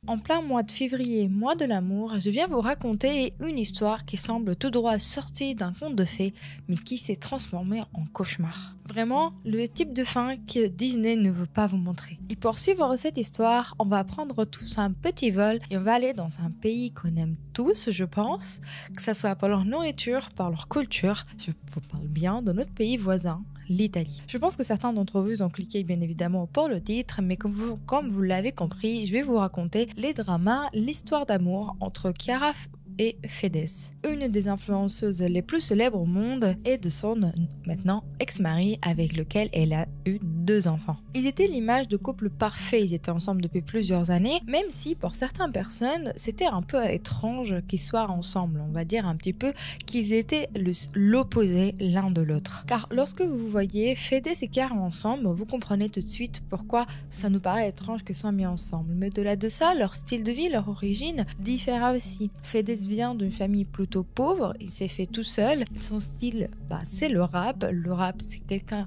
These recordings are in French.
En plein mois de février, mois de l'amour, je viens vous raconter une histoire qui semble tout droit sortie d'un conte de fées, mais qui s'est transformée en cauchemar. Vraiment, le type de fin que Disney ne veut pas vous montrer. Et pour suivre cette histoire, on va prendre tous un petit vol et on va aller dans un pays qu'on aime tous, je pense, que ce soit par leur nourriture, par leur culture. Je vous parle bien de notre pays voisin, l'Italie. Je pense que certains d'entre vous ont cliqué bien évidemment pour le titre, mais comme vous l'avez compris, je vais vous raconter les dramas, l'histoire d'amour entre Chiara et Fedez, une des influenceuses les plus célèbres au monde et de son maintenant ex-mari avec lequel elle a eu 2 enfants. Ils étaient l'image de couple parfait, ils étaient ensemble depuis plusieurs années, même si pour certaines personnes c'était un peu étrange qu'ils soient ensemble, on va dire un petit peu qu'ils étaient l'opposé l'un de l'autre. Car lorsque vous voyez Fedez et Chiara ensemble, vous comprenez tout de suite pourquoi ça nous paraît étrange qu'ils soient mis ensemble. Mais au-delà de ça, leur style de vie, leur origine diffère aussi. Fedez vient d'une famille plutôt pauvre, il s'est fait tout seul. Son style, c'est le rap. Le rap, c'est quelqu'un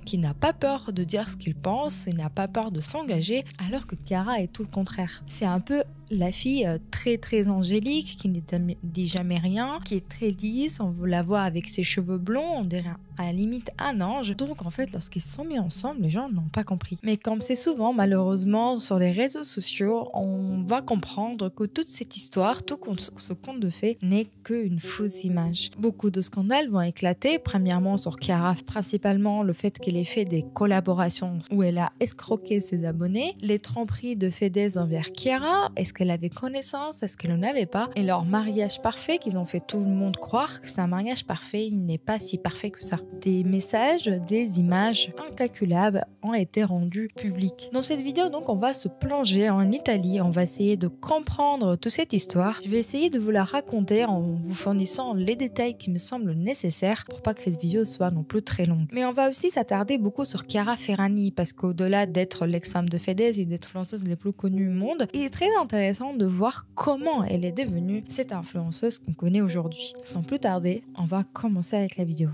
qui n'a pas peur de dire ce qu'il pense, il n'a pas peur de s'engager, alors que Chiara est tout le contraire. C'est un peu la fille très très angélique, qui ne dit jamais rien, qui est très lisse, on la voit avec ses cheveux blonds, on dirait à la limite un ange. Donc en fait, lorsqu'ils se sont mis ensemble, les gens n'ont pas compris. Mais comme c'est souvent malheureusement sur les réseaux sociaux, on va comprendre que toute cette histoire, tout ce conte de fées n'est qu'une fausse image. Beaucoup de scandales vont éclater, premièrement sur Chiara, principalement le fait qu'elle ait fait des collaborations où elle a escroqué ses abonnés, les tromperies de Fedez envers Chiara, est-ce qu'elle avait connaissance, est-ce qu'elle n'en avait pas, et leur mariage parfait qu'ils ont fait tout le monde croire que c'est un mariage parfait, il n'est pas si parfait que ça. Des messages, des images incalculables ont été rendus publics. Dans cette vidéo donc on va se plonger en Italie, on va essayer de comprendre toute cette histoire. Je vais essayer de vous la raconter en vous fournissant les détails qui me semblent nécessaires pour pas que cette vidéo soit non plus très longue. Mais on va aussi s'attarder beaucoup sur Chiara Ferragni parce qu'au-delà d'être l'ex-femme de Fedez et d'être l'influenceuse la plus connue au monde, il est très intéressant de voir comment elle est devenue cette influenceuse qu'on connaît aujourd'hui. Sans plus tarder, on va commencer avec la vidéo.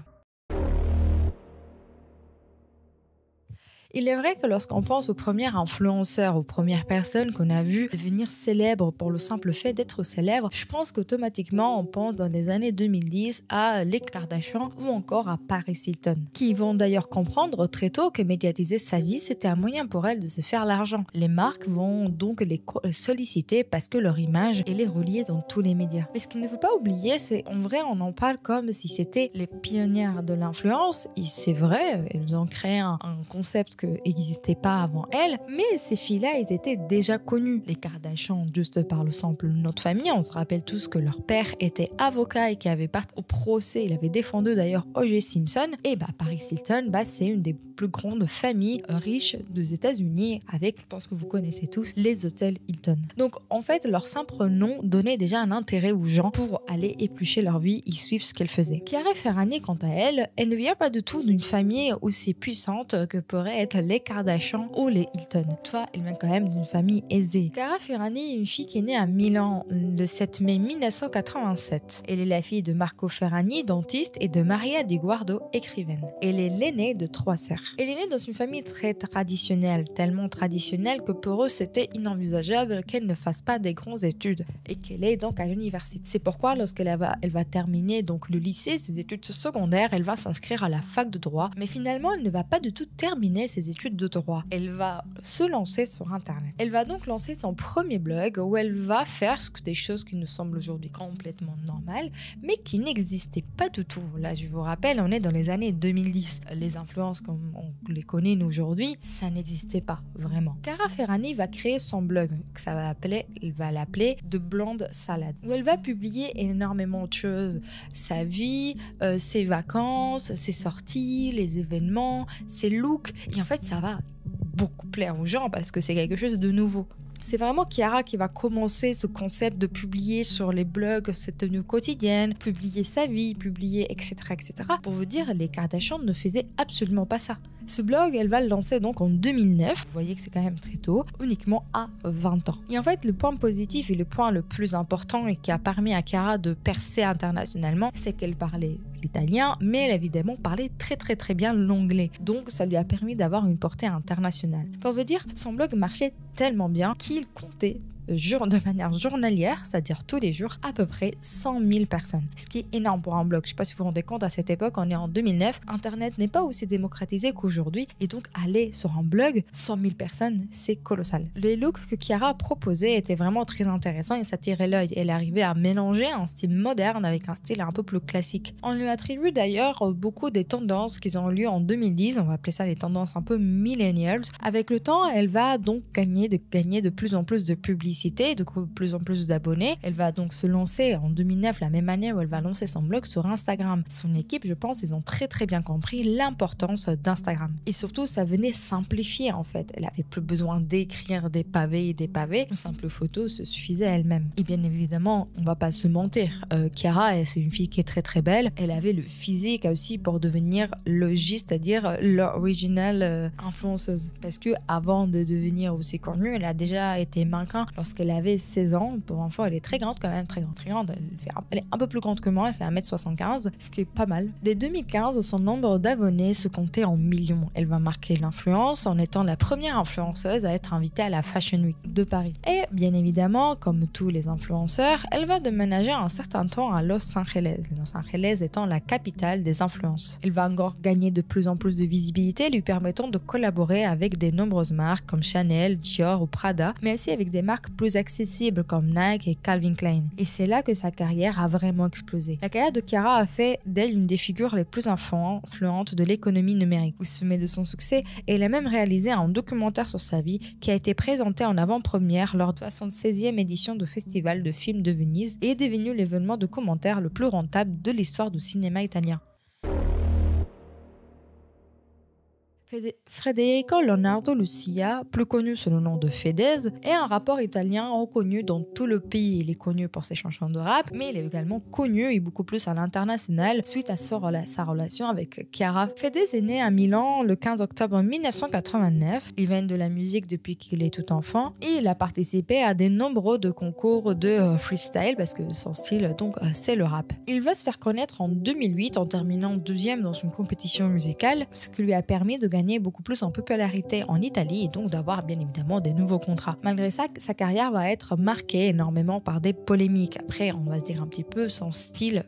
Il est vrai que lorsqu'on pense aux premiers influenceurs, aux premières personnes qu'on a vues devenir célèbres pour le simple fait d'être célèbres, je pense qu'automatiquement on pense dans les années 2010 à les Kardashian ou encore à Paris Hilton, qui vont d'ailleurs comprendre très tôt que médiatiser sa vie c'était un moyen pour elles de se faire l'argent. Les marques vont donc les solliciter parce que leur image elle est reliée dans tous les médias. Mais ce qu'il ne faut pas oublier, c'est en vrai on en parle comme si c'était les pionnières de l'influence, et c'est vrai, elles ont créé un concept qui n'existait pas avant elle, mais ces filles-là, elles étaient déjà connues. Les Kardashian, juste par le simple nom de famille, on se rappelle tous que leur père était avocat et qui avait parti au procès, il avait défendu d'ailleurs O.J. Simpson, et Paris Hilton, c'est une des plus grandes familles riches des États-Unis avec, je pense que vous connaissez tous, les hôtels Hilton. Donc en fait, leur simple nom donnait déjà un intérêt aux gens pour aller éplucher leur vie et suivre ce qu'elle faisait. Chiara Ferragni, quant à elle, elle ne vient pas du tout d'une famille aussi puissante que pourrait être les Kardashian ou les Hilton. Toutefois, elle vient quand même d'une famille aisée. Chiara Ferragni est une fille qui est née à Milan le 7 mai 1987. Elle est la fille de Marco Ferragni, dentiste, et de Maria Di Guardo, écrivaine. Elle est l'aînée de 3 sœurs. Elle est née dans une famille très traditionnelle, tellement traditionnelle que pour eux c'était inenvisageable qu'elle ne fasse pas des grandes études et qu'elle est donc à l'université. C'est pourquoi lorsqu'elle va terminer donc le lycée, ses études secondaires, elle va s'inscrire à la fac de droit, mais finalement elle ne va pas du tout terminer ses études de droit. Elle va se lancer sur internet. Elle va donc lancer son premier blog où elle va faire des choses qui nous semblent aujourd'hui complètement normales, mais qui n'existaient pas du tout. Là, je vous rappelle, on est dans les années 2010. Les influences comme on les connaît nous aujourd'hui, ça n'existait pas vraiment. Chiara Ferragni va créer son blog, que elle va l'appeler The Blonde Salad, où elle va publier énormément de choses. Sa vie, ses vacances, ses sorties, les événements, ses looks. Et en fait, ça va beaucoup plaire aux gens parce que c'est quelque chose de nouveau. C'est vraiment Chiara qui va commencer ce concept de publier sur les blogs ses tenues quotidiennes, publier sa vie, publier etc. etc. Pour vous dire, les Kardashian ne faisaient absolument pas ça. Ce blog, elle va le lancer donc en 2009, vous voyez que c'est quand même très tôt, uniquement à 20 ans. Et en fait, le point positif et le point le plus important et qui a permis à Chiara de percer internationalement, c'est qu'elle parlait l'italien, mais elle évidemment parlait très bien l'anglais. Donc ça lui a permis d'avoir une portée internationale. Pour vous dire, son blog marchait tellement bien qu'il comptait de manière journalière, c'est-à-dire tous les jours, à peu près 100 000 personnes. Ce qui est énorme pour un blog. Je ne sais pas si vous vous rendez compte, à cette époque, on est en 2009, Internet n'est pas aussi démocratisé qu'aujourd'hui, et donc aller sur un blog, 100 000 personnes, c'est colossal. Les looks que Chiara proposait étaient vraiment très intéressants et s'attirait l'œil. Elle arrivait à mélanger un style moderne avec un style un peu plus classique. On lui attribue d'ailleurs beaucoup des tendances qui ont lieu en 2010, on va appeler ça les tendances un peu millennials. Avec le temps, elle va donc gagner de plus en plus de publicité, de plus en plus d'abonnés. Elle va donc se lancer en 2009, la même année où elle va lancer son blog sur Instagram. Son équipe, je pense, ils ont très bien compris l'importance d'Instagram. Et surtout, ça venait simplifier en fait. Elle avait plus besoin d'écrire des pavés et des pavés. Une simple photo se suffisait à elle-même. Et bien évidemment, on va pas se mentir. Chiara, c'est une fille qui est très belle. Elle avait le physique aussi pour devenir logiste, c'est-à-dire l'original influenceuse. Parce que avant de devenir aussi connue, elle a déjà été mannequin lorsqu'elle avait 16 ans. Pour enfant, elle est très grande quand même, très grande. Elle est un peu plus grande que moi, elle fait 1m75, ce qui est pas mal. Dès 2015, son nombre d'abonnés se comptait en millions. Elle va marquer l'influence en étant la première influenceuse à être invitée à la Fashion Week de Paris. Et bien évidemment, comme tous les influenceurs, elle va déménager un certain temps à Los Angeles. Los Angeles étant la capitale des influences. Elle va encore gagner de plus en plus de visibilité, lui permettant de collaborer avec de nombreuses marques comme Chanel, Dior ou Prada, mais aussi avec des marques plus accessibles comme Nike et Calvin Klein. Et c'est là que sa carrière a vraiment explosé. La carrière de Chiara a fait d'elle une des figures les plus influentes de l'économie numérique. Au sommet de son succès, elle a même réalisé un documentaire sur sa vie qui a été présenté en avant-première lors de la 76e édition du Festival de films de Venise et est devenu l'événement de commentaires le plus rentable de l'histoire du cinéma italien. Federico Leonardo Lucia, plus connu sous le nom de Fedez, est un rappeur italien reconnu dans tout le pays. Il est connu pour ses chansons de rap, mais il est également connu et beaucoup plus à l'international suite à sa relation avec Chiara. Fedez est né à Milan le 15 octobre 1989. Il vient de la musique depuis qu'il est tout enfant et il a participé à de nombreux concours de freestyle parce que son style donc c'est le rap. Il va se faire connaître en 2008 en terminant deuxième dans une compétition musicale, ce qui lui a permis de gagner beaucoup plus en popularité en Italie et donc d'avoir bien évidemment des nouveaux contrats. Malgré ça, sa carrière va être marquée énormément par des polémiques. Après, on va se dire un petit peu, son style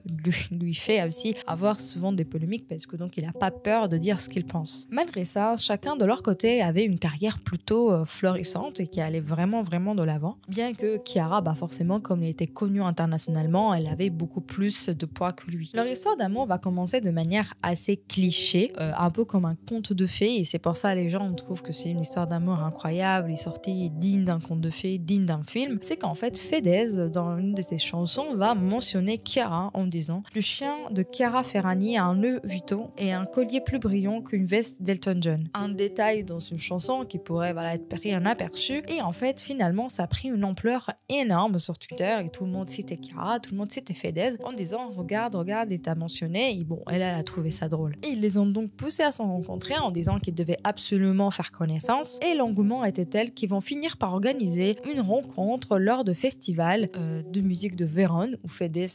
lui fait aussi avoir souvent des polémiques parce que donc il n'a pas peur de dire ce qu'il pense. Malgré ça, chacun de leur côté avait une carrière plutôt florissante et qui allait vraiment de l'avant. Bien que Chiara, forcément, comme elle était connue internationalement, elle avait beaucoup plus de poids que lui. Leur histoire d'amour va commencer de manière assez cliché, un peu comme un conte de fées, et c'est pour ça les gens trouvent que c'est une histoire d'amour incroyable, est sortie digne d'un conte de fées, digne d'un film. C'est qu'en fait Fedez, dans une de ses chansons, va mentionner Chiara en disant « Le chien de Chiara Ferragni a un nœud Vuitton et un collier plus brillant qu'une veste d'Elton John ». Un détail dans une chanson qui pourrait être pris inaperçu, et en fait finalement ça a pris une ampleur énorme sur Twitter et tout le monde citait Chiara, tout le monde citait Fedez en disant « Regarde, il t'a mentionné » et bon, elle a trouvé ça drôle. Et ils les ont donc poussés à s'en rencontrer en disant qu'ils devaient absolument faire connaissance, et l'engouement était tel qu'ils vont finir par organiser une rencontre lors de festivals de musique de Vérone où Fedez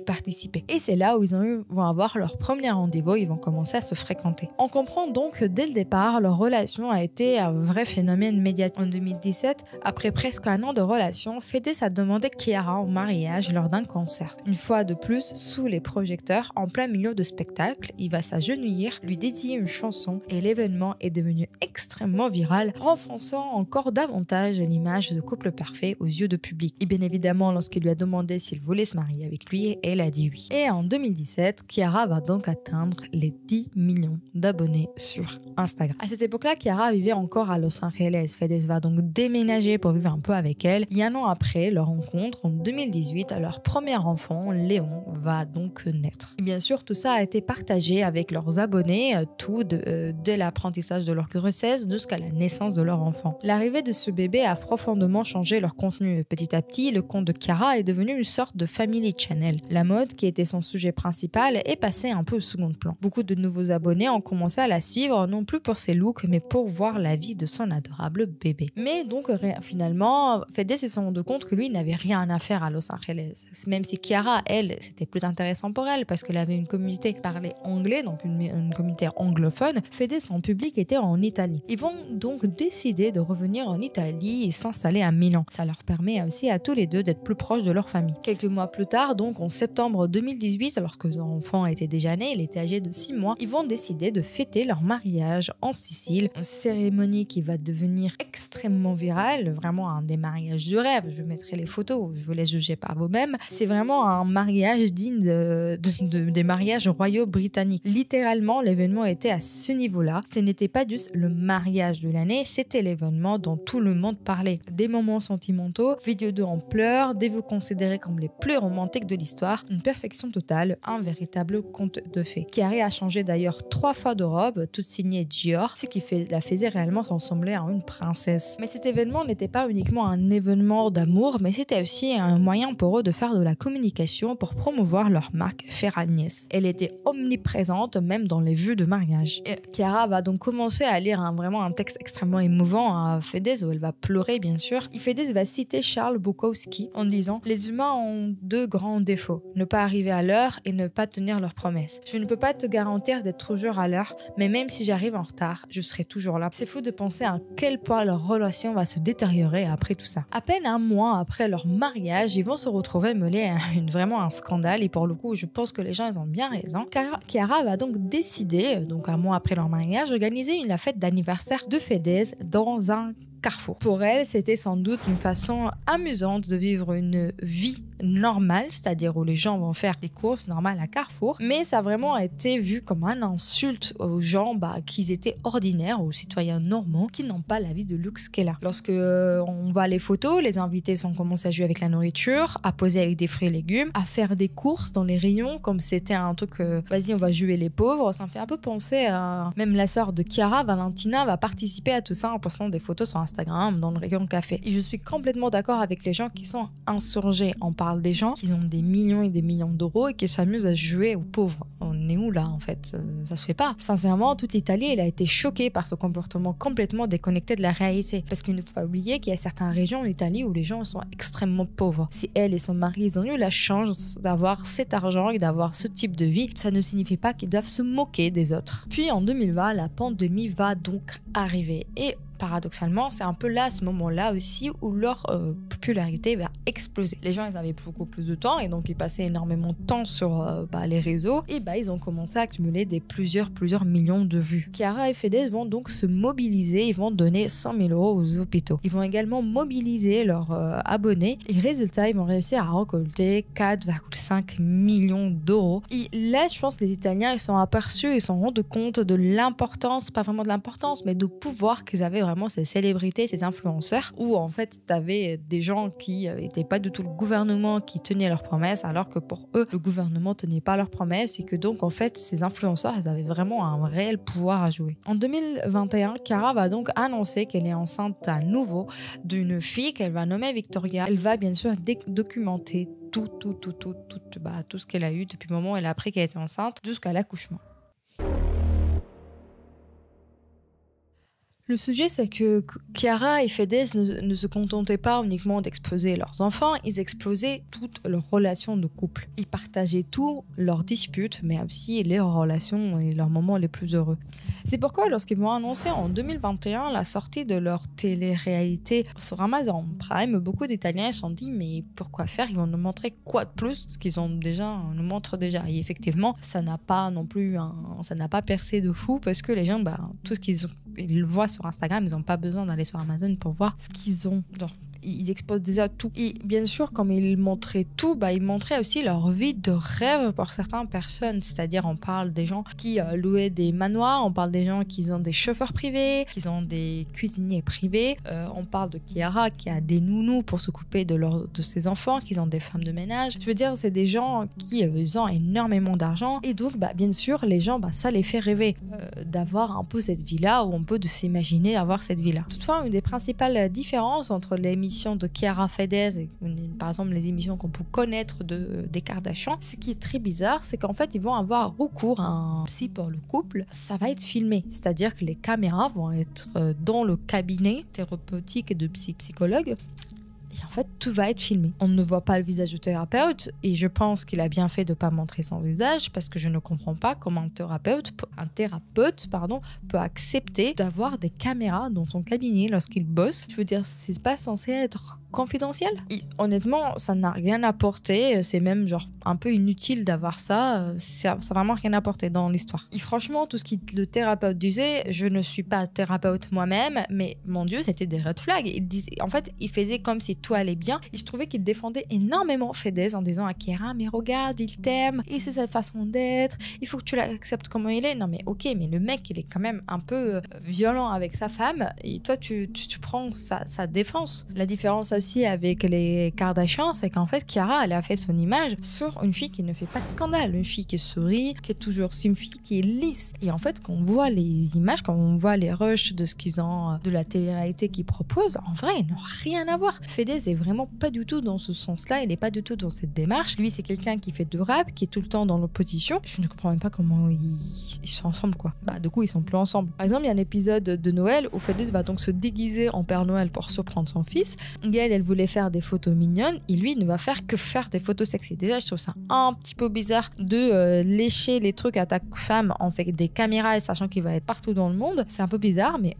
participait. Et c'est là où vont avoir leur premier rendez-vous, ils vont commencer à se fréquenter. On comprend donc que dès le départ, leur relation a été un vrai phénomène médiatique. En 2017, après presque un an de relation, Fedez a demandé Chiara en mariage lors d'un concert. Une fois de plus, sous les projecteurs, en plein milieu de spectacle, il va s'agenouiller, lui dédier une chanson et l'événement est devenu extrêmement viral, renforçant encore davantage l'image de couple parfait aux yeux du public. Et bien évidemment, lorsqu'il lui a demandé s'il voulait se marier avec lui, elle a dit oui. Et en 2017, Chiara va donc atteindre les 10 millions d'abonnés sur Instagram. À cette époque-là, Chiara vivait encore à Los Angeles. Fedez va donc déménager pour vivre un peu avec elle. Et un an après leur rencontre, en 2018, leur premier enfant, Léon, va donc naître. Et bien sûr, tout ça a été partagé avec leurs abonnés, tout dès l'apprentissage de leur grossesse jusqu'à la naissance de leur enfant. L'arrivée de ce bébé a profondément changé leur contenu. Petit à petit, le compte de Chiara est devenu une sorte de family channel. La mode, qui était son sujet principal, est passée un peu au second plan. Beaucoup de nouveaux abonnés ont commencé à la suivre, non plus pour ses looks, mais pour voir la vie de son adorable bébé. Mais donc, finalement, Fedez s'est rendu compte que lui n'avait rien à faire à Los Angeles. Même si Chiara, elle, c'était plus intéressant pour elle parce qu'elle avait une communauté qui parlait anglais, donc une communauté anglophone, Fedez son public était en Italie. Ils vont donc décider de revenir en Italie et s'installer à Milan. Ça leur permet aussi à tous les deux d'être plus proches de leur famille. Quelques mois plus tard, donc en septembre 2018, lorsque l'enfant était déjà né, il était âgé de 6 mois, ils vont décider de fêter leur mariage en Sicile. Une cérémonie qui va devenir extrêmement virale, vraiment un des mariages de rêve. Je mettrai les photos, je vous laisse juger par vous-même. C'est vraiment un mariage digne des mariages royaux britanniques. Littéralement, l'événement était à ce niveau-là. Ce n'était pas juste le mariage de l'année, c'était l'événement dont tout le monde parlait. Des moments sentimentaux, vidéos d'eux en pleurs, des vœux considérés comme les plus romantiques de l'histoire, une perfection totale, un véritable conte de fées. Chiara a changé d'ailleurs 3 fois de robe, toutes signées Dior, ce qui la faisait réellement ressembler à une princesse. Mais cet événement n'était pas uniquement un événement d'amour, mais c'était aussi un moyen pour eux de faire de la communication pour promouvoir leur marque Ferragnès. Elle était omniprésente, même dans les vues de mariage. Et Chiara va donc commencer à lire vraiment un texte extrêmement émouvant à Fedez, où elle va pleurer bien sûr. Et Fedez va citer Charles Bukowski en disant « Les humains ont 2 grands défauts, ne pas arriver à l'heure et ne pas tenir leurs promesses. Je ne peux pas te garantir d'être toujours à l'heure, mais même si j'arrive en retard, je serai toujours là. » C'est fou de penser à quel point leur relation va se détériorer après tout ça. À peine un mois après leur mariage, ils vont se retrouver mêlés à vraiment un scandale, et pour le coup, je pense que les gens ils ont bien raison. Chiara va donc décider, donc un mois après leur mariage, d'organiser la fête d'anniversaire de Fedez dans un carrefour. Pour elle, c'était sans doute une façon amusante de vivre une vie normale, c'est-à-dire où les gens vont faire des courses normales à Carrefour, mais ça a vraiment été vu comme un insulte aux gens qui étaient ordinaires, aux citoyens normaux qui n'ont pas la vie de luxe qu'elle a. Lorsque on voit les photos, les invités ont commencé à jouer avec la nourriture, à poser avec des fruits et légumes, à faire des courses dans les rayons comme c'était un truc vas-y on va jouer les pauvres. Ça me fait un peu penser à même la sœur de Chiara, Valentina, va participer à tout ça en postant des photos sur Instagram dans le rayon café. Et je suis complètement d'accord avec les gens qui sont insurgés. On parle des gens qui ont des millions et des millions d'euros et qui s'amusent à jouer aux pauvres. On est où là en fait? Ça se fait pas. Sincèrement, toute l'Italie, elle a été choquée par ce comportement complètement déconnecté de la réalité. Parce qu'il ne faut pas oublier qu'il y a certaines régions en Italie où les gens sont extrêmement pauvres. Si elle et son mari, ils ont eu la chance d'avoir cet argent et d'avoir ce type de vie, ça ne signifie pas qu'ils doivent se moquer des autres. Puis en 2020, la pandémie va donc arriver. Et paradoxalement, c'est un peu là, à ce moment-là aussi, où leur popularité va exploser. Les gens, ils avaient beaucoup plus de temps et donc ils passaient énormément de temps sur les réseaux et ils ont commencé à accumuler plusieurs millions de vues. Chiara et Fedez vont donc se mobiliser, ils vont donner 100 000 € aux hôpitaux. Ils vont également mobiliser leurs abonnés et résultat, ils vont réussir à récolter 4,5 millions d'euros. Et là, je pense que les Italiens, ils sont aperçus, ils se sont rendus compte de l'importance, pas vraiment de l'importance, mais du pouvoir qu'ils avaient vraiment ces célébrités, ces influenceurs, où en fait t'avais des gens qui n'étaient pas du tout le gouvernement qui tenaient leurs promesses, alors que pour eux le gouvernement tenait pas leurs promesses, et que donc en fait ces influenceurs, ils avaient vraiment un réel pouvoir à jouer. En 2021, Chiara va donc annoncer qu'elle est enceinte à nouveau d'une fille qu'elle va nommer Victoria. Elle va bien sûr documenter tout ce qu'elle a eu depuis le moment où elle a appris qu'elle était enceinte jusqu'à l'accouchement. Le sujet, c'est que Chiara et Fedez ne se contentaient pas uniquement d'exposer leurs enfants, ils exposaient toutes leurs relations de couple. Ils partageaient tout, leurs disputes, mais aussi leurs relations et leurs moments les plus heureux. C'est pourquoi lorsqu'ils vont annoncer en 2021 la sortie de leur télé-réalité sur Amazon Prime, beaucoup d'Italiens se sont dit mais pourquoi faire? Ils vont nous montrer quoi de plus ce qu'ils nous montrent déjà. Et effectivement, ça n'a pas percé de fou parce que les gens, tout ce qu'ils voient sur Instagram, ils n'ont pas besoin d'aller sur Amazon pour voir ce qu'ils ont. Ils exposent déjà tout. Et bien sûr, comme ils montraient tout, ils montraient aussi leur vie de rêve pour certaines personnes. C'est-à-dire, on parle des gens qui louaient des manoirs, on parle des gens qui ont des chauffeurs privés, qui ont des cuisiniers privés. On parle de Chiara qui a des nounous pour s'occuper de ses enfants, qui ont des femmes de ménage. Je veux dire, c'est des gens qui ont énormément d'argent. Et donc, bien sûr, les gens, ça les fait rêver d'avoir un peu cette vie-là, ou on peut s'imaginer avoir cette vie-là. Toutefois, une des principales différences entre l'émission de Chiara Fedez et par exemple les émissions qu'on peut connaître des Kardashian, ce qui est très bizarre, c'est qu'en fait ils vont avoir recours à un psy pour le couple. Ça va être filmé, c'est-à-dire que les caméras vont être dans le cabinet thérapeutique de psychologue. Et en fait, tout va être filmé. On ne voit pas le visage du thérapeute et je pense qu'il a bien fait de ne pas montrer son visage parce que je ne comprends pas comment un thérapeute peut accepter d'avoir des caméras dans son cabinet lorsqu'il bosse. Je veux dire, c'est pas censé être confidentiel. Et honnêtement, ça n'a rien apporté. C'est même genre un peu inutile d'avoir ça. Ça n'a vraiment rien apporté dans l'histoire. Et franchement, tout ce que le thérapeute disait, je ne suis pas thérapeute moi-même, mais mon Dieu, c'était des red flags. En fait, il faisait comme si tout allait bien. Et je trouvais qu'il défendait énormément Fedez en disant à Chiara, mais regarde, il t'aime, et c'est sa façon d'être, il faut que tu l'acceptes comment il est. Non mais ok, mais le mec, il est quand même un peu violent avec sa femme, et toi, tu prends sa défense. La différence aussi avec les Kardashians, c'est qu'en fait, Chiara, elle a fait son image sur une fille qui ne fait pas de scandale, une fille qui sourit, qui est toujours une fille qui est lisse. Et en fait, quand on voit les images, quand on voit les rushs de ce qu'ils ont, de la télé-réalité qu'ils proposent, en vrai, ils n'ont rien à voir. Fedez est vraiment pas du tout dans ce sens-là, il est pas du tout dans cette démarche. Lui, c'est quelqu'un qui fait du rap, qui est tout le temps dans l'opposition. Je ne comprends même pas comment ils sont ensemble, quoi. Bah, du coup, ils sont plus ensemble. Par exemple, il y a un épisode de Noël où Fedez va donc se déguiser en Père Noël pour surprendre son fils. Et elle voulait faire des photos mignonnes, et lui, il ne va faire que faire des photos sexy. Déjà, je trouve ça un petit peu bizarre de lécher les trucs à ta femme en fait des caméras et sachant qu'il va être partout dans le monde. C'est un peu bizarre, mais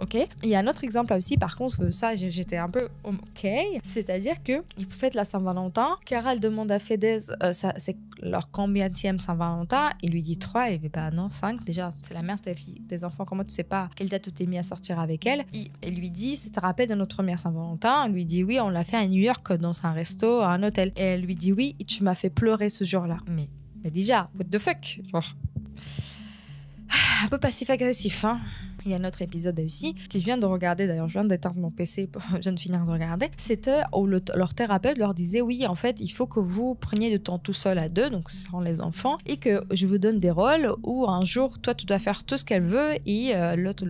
ok. Il y a un autre exemple là aussi, par contre, ça, j'étais un peu ok. C'est-à-dire que ils fêtent la Saint-Valentin. Chiara, elle demande à Fedez, c'est leur combienième Saint-Valentin. Il lui dit 3, il dit bah non, 5. Déjà, c'est la mère des enfants. Comment tu sais pas quelle date tu t'es mis à sortir avec elle? Il lui dit, ça te rappelle de notre première Saint-Valentin? Elle lui dit oui, on l'a fait à New York dans un resto, à un hôtel. Et elle lui dit oui, et tu m'as fait pleurer ce jour-là. Mais déjà, what the fuck? Genre, un peu passif-agressif, hein. Il y a un autre épisode aussi que je viens de regarder, d'ailleurs je viens d'éteindre mon PC, je viens de finir de regarder. C'était où leur thérapeute leur disait oui, en fait il faut que vous preniez du temps tout seul à deux, donc sans les enfants, et que je vous donne des rôles où un jour toi tu dois faire tout ce qu'elle veut et l'autre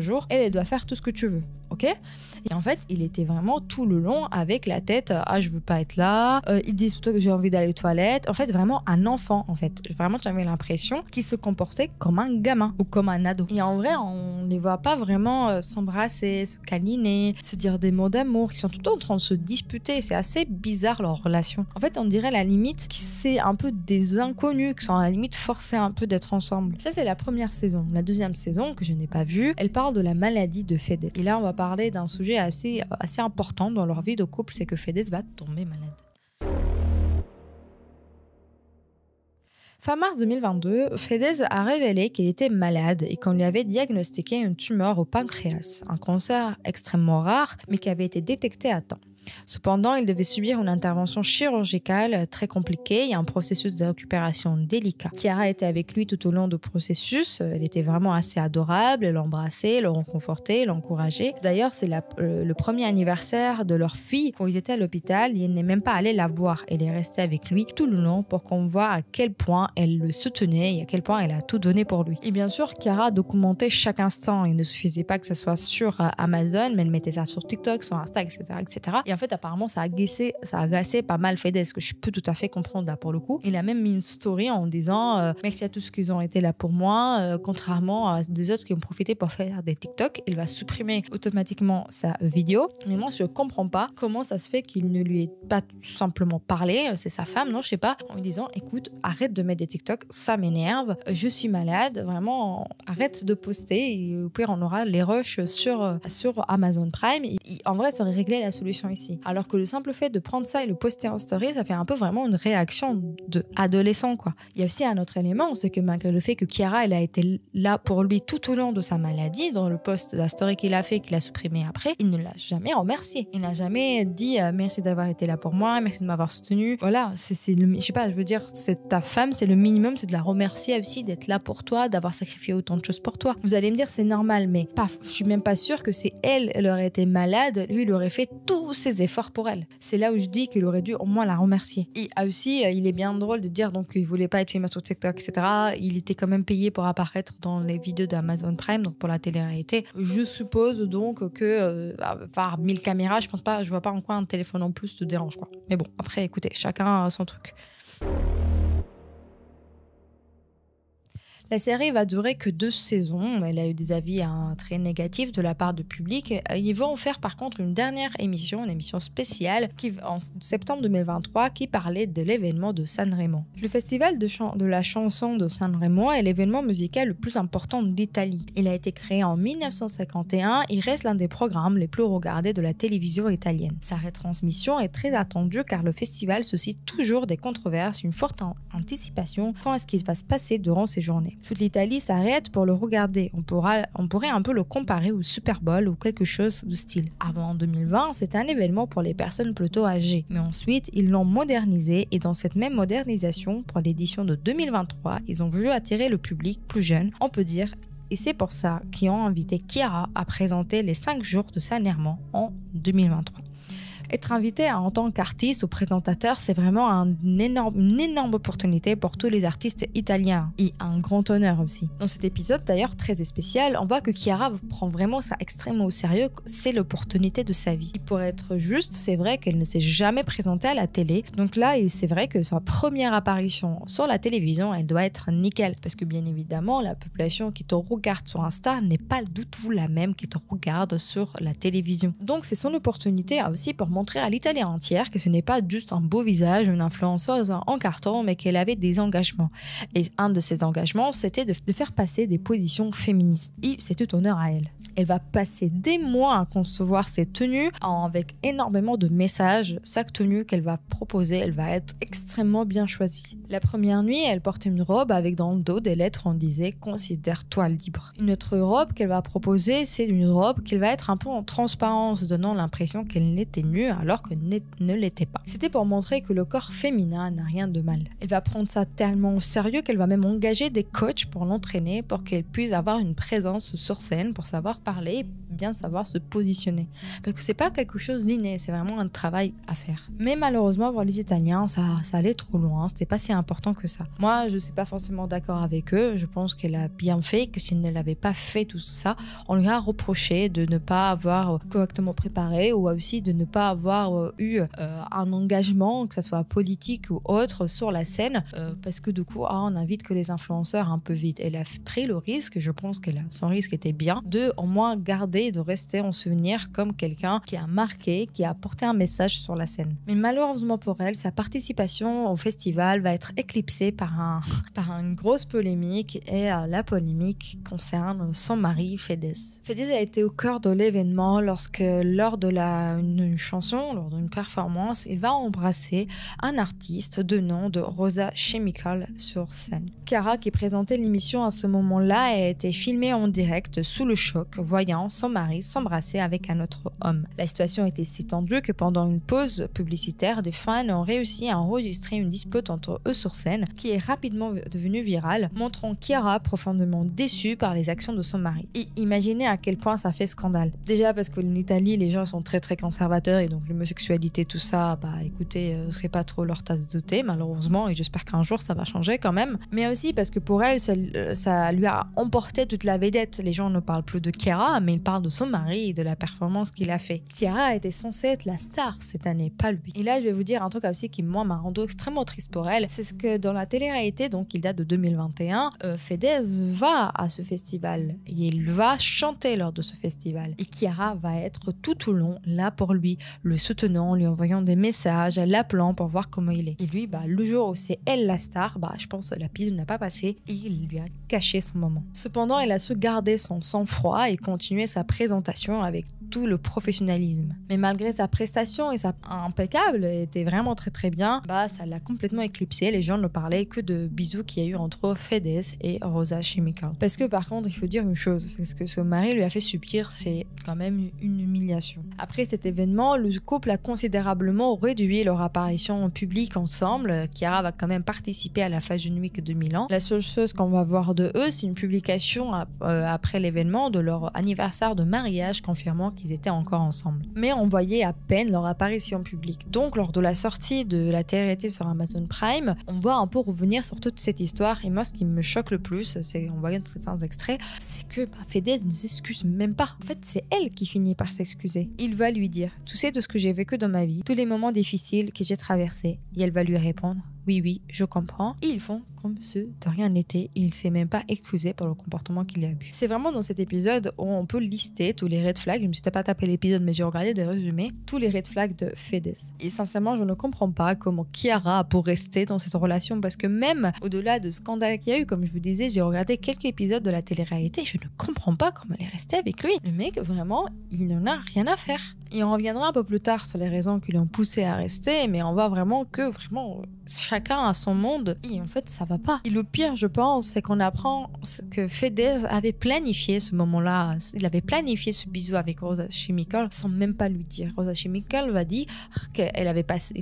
jour elle doit faire tout ce que tu veux. Ok? Et en fait, il était vraiment tout le long avec la tête ah je veux pas être là, il dit surtout que j'ai envie d'aller aux toilettes. En fait, vraiment un enfant en fait. Vraiment, j'avais l'impression qu'il se comportait comme un gamin ou comme un ado. Et en vrai, on les voit pas vraiment s'embrasser, se câliner, se dire des mots d'amour. Ils sont tout le temps en train de se disputer. C'est assez bizarre leur relation. En fait, on dirait à la limite que c'est un peu des inconnus qui sont à la limite forcés un peu d'être ensemble. Ça, c'est la première saison. La deuxième saison que je n'ai pas vue, elle parle de la maladie de Fedez. Et là, on va parler d'un sujet assez important dans leur vie de couple, c'est que Fedez va tomber malade. Fin mars 2022, Fedez a révélé qu'il était malade et qu'on lui avait diagnostiqué une tumeur au pancréas, un cancer extrêmement rare mais qui avait été détecté à temps. Cependant, il devait subir une intervention chirurgicale très compliquée et un processus de récupération délicat. Chiara était avec lui tout au long du processus. Elle était vraiment assez adorable. Elle l'embrassait, le réconfortait, l'encourageait. D'ailleurs, c'est le premier anniversaire de leur fille quand ils étaient à l'hôpital. Il n'est même pas allé la voir. Elle est restée avec lui tout le long pour qu'on voit à quel point elle le soutenait et à quel point elle a tout donné pour lui. Et bien sûr, Chiara documentait chaque instant. Il ne suffisait pas que ça soit sur Amazon, mais elle mettait ça sur TikTok, sur Insta, etc., etc. Et en fait, apparemment, ça a agacé pas mal Fedez, ce que je peux tout à fait comprendre là pour le coup. Il a même mis une story en disant merci à tous ceux qui ont été là pour moi, contrairement à des autres qui ont profité pour faire des TikTok. Il va supprimer automatiquement sa vidéo. Mais moi, je comprends pas comment ça se fait qu'il ne lui ait pas tout simplement parlé. C'est sa femme, non, je sais pas, en lui disant écoute, arrête de mettre des TikTok, ça m'énerve, je suis malade, vraiment, arrête de poster et au pire, on aura les rushs sur Amazon Prime. Et en vrai, ça aurait réglé la solution ici. Alors que le simple fait de prendre ça et le poster en story, ça fait un peu vraiment une réaction d'adolescent, quoi. Il y a aussi un autre élément, c'est que malgré le fait que Chiara, elle a été là pour lui tout au long de sa maladie, dans le post de la story qu'il a fait, qu'il a supprimé après, il ne l'a jamais remercié. Il n'a jamais dit merci d'avoir été là pour moi, merci de m'avoir soutenu. Voilà, je sais pas, je veux dire, c'est ta femme, c'est le minimum, c'est de la remercier aussi, d'être là pour toi, d'avoir sacrifié autant de choses pour toi. Vous allez me dire, c'est normal, mais je suis même pas sûre que si elle aurait été malade, lui, il aurait fait tous ses efforts pour elle. C'est là où je dis qu'il aurait dû au moins la remercier. Et aussi, il est bien drôle de dire donc qu'il voulait pas être famous sur TikTok, etc. Il était quand même payé pour apparaître dans les vidéos d'Amazon Prime, donc pour la télé-réalité. Je suppose donc que par 1000 caméras, je vois pas en quoi un téléphone en plus te dérange, quoi. Mais bon, après, écoutez, chacun a son truc. La série va durer que 2 saisons. Elle a eu des avis très négatifs de la part du public. Ils vont faire par contre une dernière émission, une émission spéciale en septembre 2023 qui parlait de l'événement de Sanremo. Le festival de la chanson de Sanremo est l'événement musical le plus important d'Italie. Il a été créé en 1951. Il reste l'un des programmes les plus regardés de la télévision italienne. Sa retransmission est très attendue car le festival suscite toujours des controverses, une forte anticipation quand est-ce qu'il va se passer durant ces journées. Toute l'Italie s'arrête pour le regarder. On pourrait un peu le comparer au Super Bowl ou quelque chose du style. Avant 2020, c'était un événement pour les personnes plutôt âgées. Mais ensuite, ils l'ont modernisé et dans cette même modernisation, pour l'édition de 2023, ils ont voulu attirer le public plus jeune, on peut dire. Et c'est pour ça qu'ils ont invité Chiara à présenter les 5 jours de Sanremo en 2023. Être invité en tant qu'artiste ou présentateur, c'est vraiment une énorme opportunité pour tous les artistes italiens et un grand honneur aussi. Dans cet épisode d'ailleurs très spécial, on voit que Chiara prend vraiment ça extrêmement au sérieux, c'est l'opportunité de sa vie. Et pour être juste, c'est vrai qu'elle ne s'est jamais présentée à la télé, donc là c'est vrai que sa première apparition sur la télévision, elle doit être nickel, parce que bien évidemment la population qui te regarde sur Insta n'est pas du tout la même qui te regarde sur la télévision. Donc c'est son opportunité aussi pour montrer à l'Italie entière que ce n'est pas juste un beau visage, une influenceuse en carton, mais qu'elle avait des engagements. Et un de ces engagements, c'était de faire passer des positions féministes. Et c'est tout honneur à elle. Elle va passer des mois à concevoir ses tenues avec énormément de messages. Chaque tenue qu'elle va proposer, elle va être extrêmement bien choisie. La première nuit, elle portait une robe avec dans le dos des lettres où on disait « Considère-toi libre ». Une autre robe qu'elle va proposer, c'est une robe qui va être un peu en transparence, donnant l'impression qu'elle n'était nue alors que ne l'était pas. C'était pour montrer que le corps féminin n'a rien de mal. Elle va prendre ça tellement au sérieux qu'elle va même engager des coachs pour l'entraîner, pour qu'elle puisse avoir une présence sur scène, pour savoir parler, bien savoir se positionner. Parce que c'est pas quelque chose d'inné, c'est vraiment un travail à faire. Mais malheureusement pour les Italiens, ça allait trop loin, c'était pas si important que ça. Moi, je suis pas forcément d'accord avec eux, je pense qu'elle a bien fait, que s'il ne l'avait pas fait tout ça, on lui a reproché de ne pas avoir correctement préparé ou aussi de ne pas avoir eu un engagement, que ce soit politique ou autre, sur la scène, parce que du coup, on invite que les influenceurs un peu vite. Elle a pris le risque, je pense que son risque était bien, de au moins garder, de rester en souvenir comme quelqu'un qui a marqué, qui a apporté un message sur la scène. Mais malheureusement pour elle, sa participation au festival va être éclipsée par une grosse polémique et la polémique concerne son mari Fedez. Fedez a été au cœur de l'événement lorsque lors de une chanson, lors d'une performance, il va embrasser un artiste de nom de Rosa Chemical sur scène. Chiara, qui présentait l'émission à ce moment-là, a été filmée en direct sous le choc, voyant son mari s'embrasser avec un autre homme. La situation était si tendue que pendant une pause publicitaire, des fans ont réussi à enregistrer une dispute entre eux sur scène, qui est rapidement devenue virale, montrant Chiara profondément déçue par les actions de son mari. Et imaginez à quel point ça fait scandale. Déjà parce qu'en Italie, les gens sont très conservateurs et donc l'homosexualité, tout ça, écoutez, c'est pas trop leur tasse de thé malheureusement, et j'espère qu'un jour ça va changer quand même. Mais aussi parce que pour elle, ça lui a emporté toute la vedette. Les gens ne parlent plus de Chiara, mais ils parlent de son mari et de la performance qu'il a fait. Chiara était censée être la star cette année, pas lui. Et là, je vais vous dire un truc aussi qui, moi, m'a rendu extrêmement triste pour elle. C'est que dans la télé-réalité, donc il date de 2021, Fedez va à ce festival et il va chanter lors de ce festival. Et Chiara va être tout au long là pour lui, le soutenant, lui envoyant des messages, l'appelant pour voir comment il est. Et lui, le jour où c'est elle la star, je pense que la pilule n'a pas passé et il lui a caché son moment. Cependant, elle a su garder son sang-froid et continuer sa présentation avec tout le professionnalisme. Mais malgré sa prestation et sa impeccable, était vraiment très bien, ça l'a complètement éclipsé. Les gens ne parlaient que de bisous qu'il y a eu entre Fedez et Rosa Chemical. Parce que par contre, il faut dire une chose, c'est ce que son mari lui a fait subir, c'est quand même une humiliation. Après cet événement, le couple a considérablement réduit leur apparition en public ensemble. Chiara va quand même participer à la Fashion Week de Milan. La seule chose qu'on va voir de eux, c'est une publication après l'événement de leur anniversaire de mariage confirmant qu'ils étaient encore ensemble. Mais on voyait à peine leur apparition publique. Donc lors de la sortie de la télé-réalité sur Amazon Prime, on voit un peu revenir sur toute cette histoire. Et moi, ce qui me choque le plus, c'est on voyait certains extraits, c'est que Fedez ne s'excuse même pas. En fait, c'est elle qui finit par s'excuser. Il va lui dire: tu sais tout ce que j'ai vécu dans ma vie, tous les moments difficiles que j'ai traversés. Et elle va lui répondre: oui, je comprends. Et ils font comme si de rien n'était. Il ne s'est même pas excusé pour le comportement qu'il a eu. C'est vraiment dans cet épisode où on peut lister tous les red flags. Je me suis pas tapé l'épisode, mais j'ai regardé des résumés. Tous les red flags de Fedez. Et sincèrement, je ne comprends pas comment Chiara a pour rester dans cette relation, parce que même au-delà de scandale qu'il y a eu, comme je vous disais, j'ai regardé quelques épisodes de la télé-réalité. Je ne comprends pas comment elle est restée avec lui. Le mec, vraiment, il n'en a rien à faire. Et on reviendra un peu plus tard sur les raisons qui l'ont poussé à rester, mais on voit vraiment que chacun a son monde et en fait ça va pas. Et le pire, je pense, c'est qu'on apprend que Fedez avait planifié ce moment-là. Il avait planifié ce bisou avec Rosa Chemical sans même pas lui dire. Rosa Chemical va dire qu'il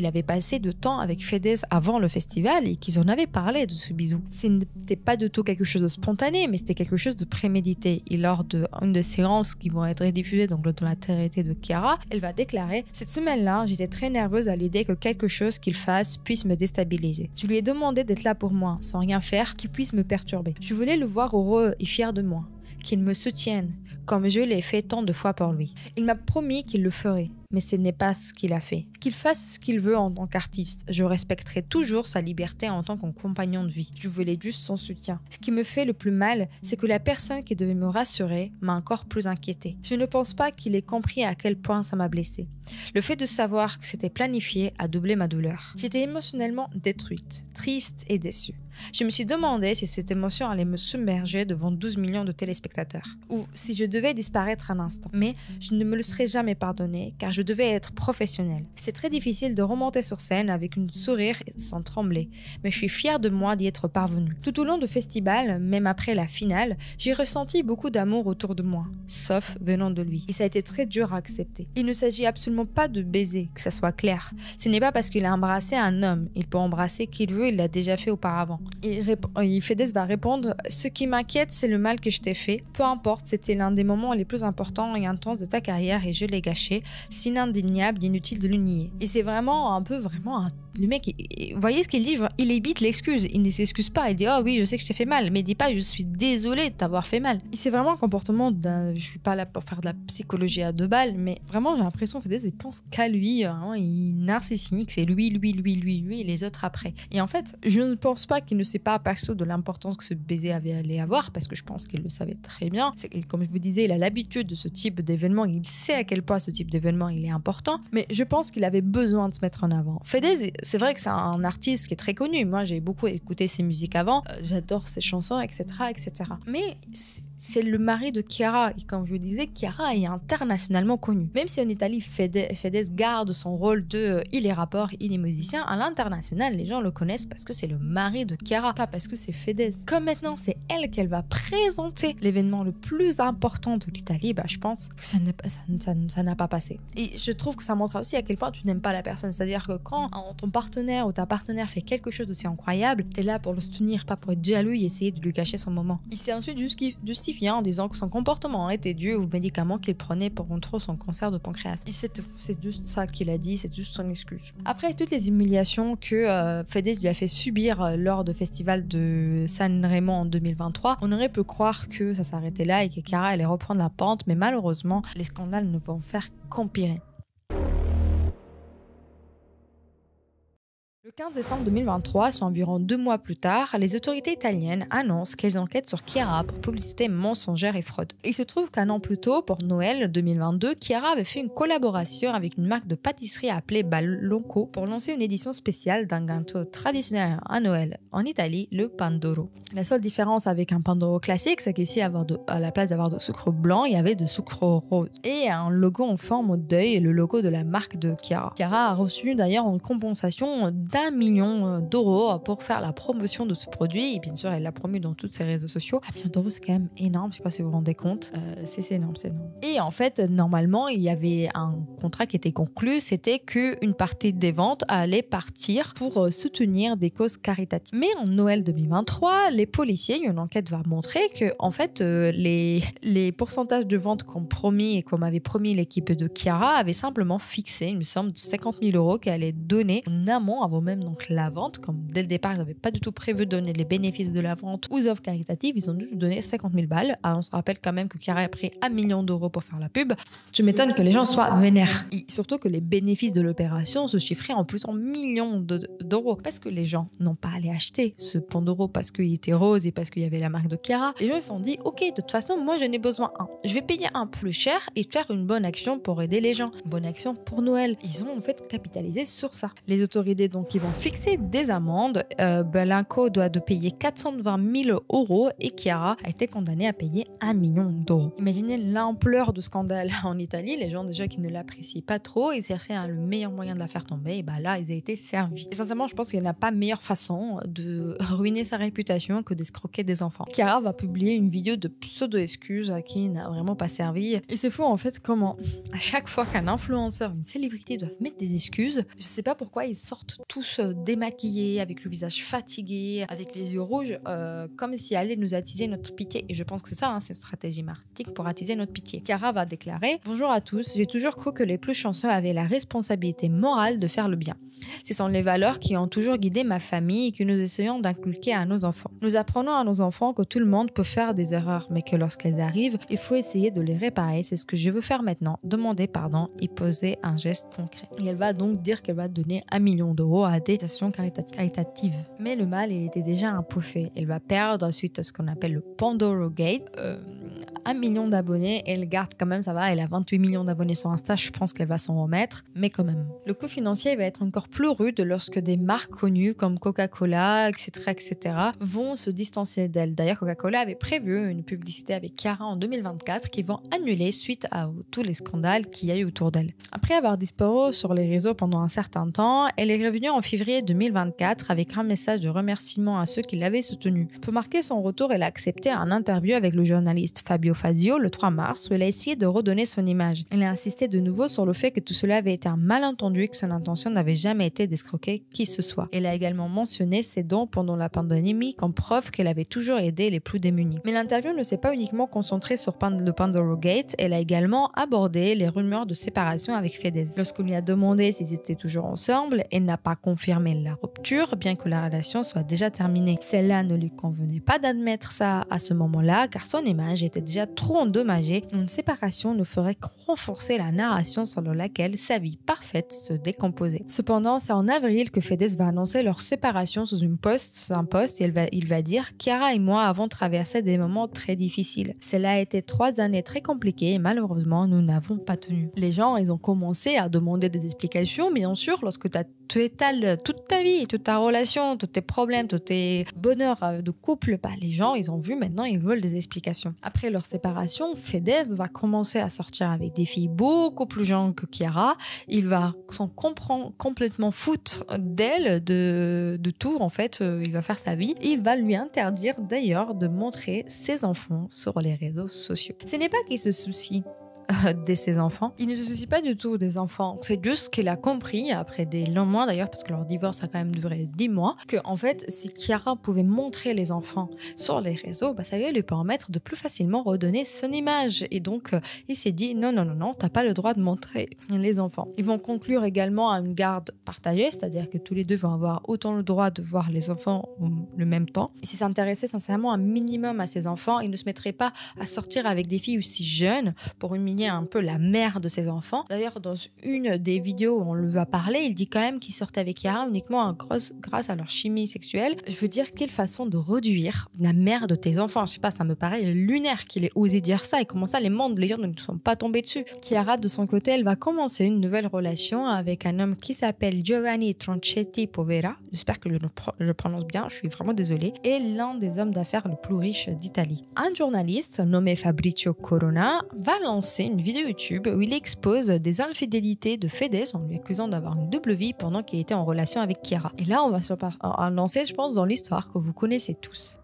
avait passé de temps avec Fedez avant le festival et qu'ils en avaient parlé de ce bisou. Ce n'était pas du tout quelque chose de spontané, mais c'était quelque chose de prémédité. Et lors d'une des séances qui vont être diffusées donc dans la télé de Chiara, elle va déclarer: cette semaine-là, j'étais très nerveuse à l'idée que quelque chose qu'il fasse puisse me déstabiliser. Je lui ai demandé d'être là pour moi, sans rien faire qui puisse me perturber. Je voulais le voir heureux et fier de moi, qu'il me soutienne, comme je l'ai fait tant de fois pour lui. Il m'a promis qu'il le ferait, mais ce n'est pas ce qu'il a fait. Qu'il fasse ce qu'il veut en tant qu'artiste. Je respecterai toujours sa liberté en tant que compagnon de vie. Je voulais juste son soutien. Ce qui me fait le plus mal, c'est que la personne qui devait me rassurer m'a encore plus inquiétée. Je ne pense pas qu'il ait compris à quel point ça m'a blessée. Le fait de savoir que c'était planifié a doublé ma douleur. J'étais émotionnellement détruite, triste et déçue. Je me suis demandé si cette émotion allait me submerger devant 12 millions de téléspectateurs, ou si je devais disparaître un instant. Mais je ne me le serais jamais pardonné, car je devais être professionnelle. C'est très difficile de remonter sur scène avec une sourire sans trembler, mais je suis fière de moi d'y être parvenue. Tout au long du festival, même après la finale, j'ai ressenti beaucoup d'amour autour de moi, sauf venant de lui. Et ça a été très dur à accepter. Il ne s'agit absolument pas de baiser, que ça soit clair. Ce n'est pas parce qu'il a embrassé un homme, il peut embrasser qui il veut, il l'a déjà fait auparavant. Et Fedez va répondre: ce qui m'inquiète, c'est le mal que je t'ai fait. Peu importe, c'était l'un des moments les plus importants et intenses de ta carrière et je l'ai gâché. C'est indéniable, inutile de le nier. Et c'est vraiment le mec, vous voyez ce qu'il dit, il évite l'excuse, il ne s'excuse pas, il dit: oh oui, je sais que je t'ai fait mal, mais il dit pas: je suis désolé de t'avoir fait mal. Et c'est vraiment un comportement je suis pas là pour faire de la psychologie à 2 balles, mais vraiment j'ai l'impression que Fedez il pense qu'à lui, il est narcissique, c'est lui et les autres après. Et en fait, je ne pense pas qu'il ne s'est pas aperçu de l'importance que ce baiser allait avoir, parce que je pense qu'il le savait très bien. Comme je vous disais, il a l'habitude de ce type d'événement, il sait à quel point ce type d'événement il est important, mais je pense qu'il avait besoin de se mettre en avant. Fedez, c'est vrai que c'est un artiste qui est très connu. Moi, j'ai beaucoup écouté ses musiques avant. J'adore ses chansons, etc., etc. Mais c'est le mari de Chiara. Et comme je vous disais, Chiara est internationalement connue. Même si en Italie, Fedez garde son rôle de il est rappeur, il est musicien, à l'international, les gens le connaissent parce que c'est le mari de Chiara, pas parce que c'est Fedez. Comme maintenant, c'est elle qu'elle va présenter l'événement le plus important de l'Italie, je pense que ça n'a pas passé. Et je trouve que ça montre aussi à quel point tu n'aimes pas la personne. C'est-à-dire que quand ton partenaire ou ta partenaire fait quelque chose d'aussi incroyable, t'es là pour le soutenir, pas pour être jaloux et essayer de lui cacher son moment. Il s'est ensuite justifié en disant que son comportement était dû aux médicaments qu'il prenait pour contrôler son cancer de pancréas. Et c'est tout. C'est juste ça qu'il a dit, c'est juste son excuse. Après toutes les humiliations que Fedez lui a fait subir lors du festival de Sanremo en 2023, on aurait pu croire que ça s'arrêtait là et que Chiara allait reprendre la pente, mais malheureusement, les scandales ne vont faire qu'empirer. Le 15 décembre 2023, soit environ 2 mois plus tard, les autorités italiennes annoncent qu'elles enquêtent sur Chiara pour publicité mensongère et fraude. Il se trouve qu'un an plus tôt, pour Noël 2022, Chiara avait fait une collaboration avec une marque de pâtisserie appelée Balonco pour lancer une édition spéciale d'un gâteau traditionnel à Noël en Italie, le Pandoro. La seule différence avec un Pandoro classique, c'est qu'ici, à la place d'avoir de sucre blanc, il y avait de sucre rose. Et un logo en forme d'œil, le logo de la marque de Chiara. Chiara a reçu d'ailleurs une compensation d'1 million d'euros pour faire la promotion de ce produit, et bien sûr elle l'a promu dans tous ses réseaux sociaux. 1 million d'euros, c'est quand même énorme, je sais pas si vous vous rendez compte, c'est énorme. Et en fait, normalement il y avait un contrat qui était conclu, c'était qu'une partie des ventes allait partir pour soutenir des causes caritatives. Mais en Noël 2023, les policiers, une enquête va montrer que en fait les pourcentages de ventes qu'on promis et qu'on m'avait promis l'équipe de Chiara avaient simplement fixé, il me semble, 50 000 euros qu'elle allait donner en amont avant même même donc la vente. Comme dès le départ, ils n'avaient pas du tout prévu de donner les bénéfices de la vente aux offres caritatives, ils ont dû donner 50 000 balles. On se rappelle quand même que Chiara a pris 1 million d'euros pour faire la pub. Tu m'étonnes que les gens soient vénères. Et surtout que les bénéfices de l'opération se chiffraient en plus en millions d'euros. Parce que les gens n'ont pas allé acheter ce Pandoro parce qu'il était rose et parce qu'il y avait la marque de Chiara. Les gens se sont dit, ok, de toute façon, moi j'en ai besoin un. Je vais payer un plus cher et faire une bonne action pour aider les gens. Une bonne action pour Noël. Ils ont en fait capitalisé sur ça. Les autorités donc ils vont fixer des amendes. Belinco doit de payer 420 000 euros et Chiara a été condamnée à payer 1 million d'euros. Imaginez l'ampleur du scandale en Italie. Les gens déjà qui ne l'apprécient pas trop, ils cherchaient le meilleur moyen de la faire tomber. Et là, ils ont été servis. Et sincèrement, je pense qu'il n'y a pas meilleure façon de ruiner sa réputation que d'escroquer des enfants. Chiara va publier une vidéo de pseudo-excuses qui n'a vraiment pas servi. Et c'est fou en fait comment à chaque fois qu'un influenceur, une célébrité doivent mettre des excuses, je sais pas pourquoi ils sortent tous démaquillés, avec le visage fatigué, avec les yeux rouges, comme si allaient nous attiser notre pitié. Et je pense que c'est ça, c'est une stratégie marketing pour attiser notre pitié. Chiara va déclarer: bonjour à tous, j'ai toujours cru que les plus chanceux avaient la responsabilité morale de faire le bien. Ce sont les valeurs qui ont toujours guidé ma famille et que nous essayons d'inculquer à nos enfants. Nous apprenons à nos enfants que tout le monde peut faire des erreurs, mais que lorsqu'elles arrivent, il faut essayer de les réparer. C'est ce que je veux faire maintenant, demander pardon et poser un geste concret. Et elle va donc dire qu'elle va donner 1 million d'euros à des actions caritatives. Mais le mal, il était déjà un peu fait. Elle va perdre suite à ce qu'on appelle le Pandoro Gate. 1 million d'abonnés, elle garde quand même, ça va, elle a 28 millions d'abonnés sur Insta, je pense qu'elle va s'en remettre, mais quand même. Le coût financier va être encore plus rude lorsque des marques connues comme Coca-Cola, etc., vont se distancier d'elle. D'ailleurs, Coca-Cola avait prévu une publicité avec Chiara en 2024 qu'ils vont annuler suite à tous les scandales qu'il y a eu autour d'elle. Après avoir disparu sur les réseaux pendant un certain temps, elle est revenue en février 2024 avec un message de remerciement à ceux qui l'avaient soutenue. Pour marquer son retour, elle a accepté un interview avec le journaliste Fabio Fazio le 3 mars où elle a essayé de redonner son image. Elle a insisté de nouveau sur le fait que tout cela avait été un malentendu et que son intention n'avait jamais été d'escroquer qui que ce soit. Elle a également mentionné ses dons pendant la pandémie comme preuve qu'elle avait toujours aidé les plus démunis. Mais l'interview ne s'est pas uniquement concentrée sur le Pandoro Gate, elle a également abordé les rumeurs de séparation avec Fedez. Lorsqu'on lui a demandé s'ils étaient toujours ensemble, elle n'a pas confirmé la rupture, bien que la relation soit déjà terminée. Celle-là ne lui convenait pas d'admettre ça à ce moment-là, car son image était déjà trop endommagée. Une séparation ne ferait que renforcer la narration selon laquelle sa vie parfaite se décomposait. Cependant, c'est en avril que Fedez va annoncer leur séparation sous un post et il va dire: Chiara et moi avons traversé des moments très difficiles. Cela a été 3 années très compliquées et malheureusement, nous n'avons pas tenu. Les gens, ils ont commencé à demander des explications, bien sûr, lorsque tu étales toute ta vie, toute ta relation, tous tes problèmes, tous tes bonheurs de couple, les gens, ils ont vu maintenant, ils veulent des explications. Après leur séparation, Fedez va commencer à sortir avec des filles beaucoup plus jeunes que Chiara. Il va s'en complètement foutre d'elle, de tout, en fait. Il va faire sa vie. Et il va lui interdire d'ailleurs de montrer ses enfants sur les réseaux sociaux. Ce n'est pas qu'il se soucie de ses enfants. Il ne se soucie pas du tout des enfants. C'est juste qu'il a compris, après des longs mois d'ailleurs, parce que leur divorce a quand même duré 10 mois, que en fait, si Chiara pouvait montrer les enfants sur les réseaux, ça allait lui permettre de plus facilement redonner son image. Et donc, il s'est dit non, t'as pas le droit de montrer les enfants. Ils vont conclure également à une garde partagée, c'est-à-dire que tous les deux vont avoir autant le droit de voir les enfants le même temps. Et s'ils s'intéressaient sincèrement un minimum à ses enfants, ils ne se mettraient pas à sortir avec des filles aussi jeunes pour humilier un peu la mère de ses enfants. D'ailleurs, dans une des vidéos où on le va parler, il dit quand même qu'ils sortent avec Chiara uniquement grâce à leur chimie sexuelle. Je veux dire, quelle façon de réduire la mère de tes enfants. Je sais pas, ça me paraît lunaire qu'il ait osé dire ça et comment ça les gens ne sont pas tombés dessus. Chiara, de son côté, elle va commencer une nouvelle relation avec un homme qui s'appelle Giovanni Tronchetti Povera. J'espère que je prononce bien, je suis vraiment désolée. Et l'un des hommes d'affaires les plus riches d'Italie. Un journaliste nommé Fabrizio Corona va lancer une vidéo YouTube où il expose des infidélités de Fedez en lui accusant d'avoir une double vie pendant qu'il était en relation avec Chiara. Et là, on va se lancer, je pense, dans l'histoire que vous connaissez tous.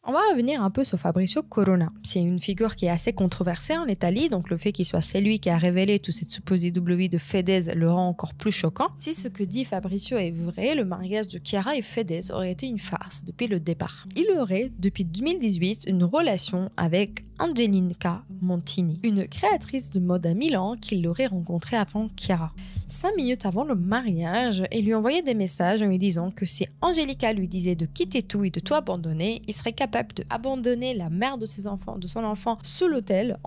On va revenir un peu sur Fabrizio Corona. C'est une figure qui est assez controversée en Italie, donc le fait qu'il soit celui qui a révélé toute cette supposée W de Fedez le rend encore plus choquant. Si ce que dit Fabrizio est vrai, le mariage de Chiara et Fedez aurait été une farce depuis le départ. Il aurait, depuis 2018, une relation avec Angelica Montini, une créatrice de mode à Milan qu'il aurait rencontrée avant Chiara. 5 minutes avant le mariage, il lui envoyait des messages en lui disant que si Angelica lui disait de quitter tout et de tout abandonner, il serait capable d'abandonner la mère de son enfant sous l'autel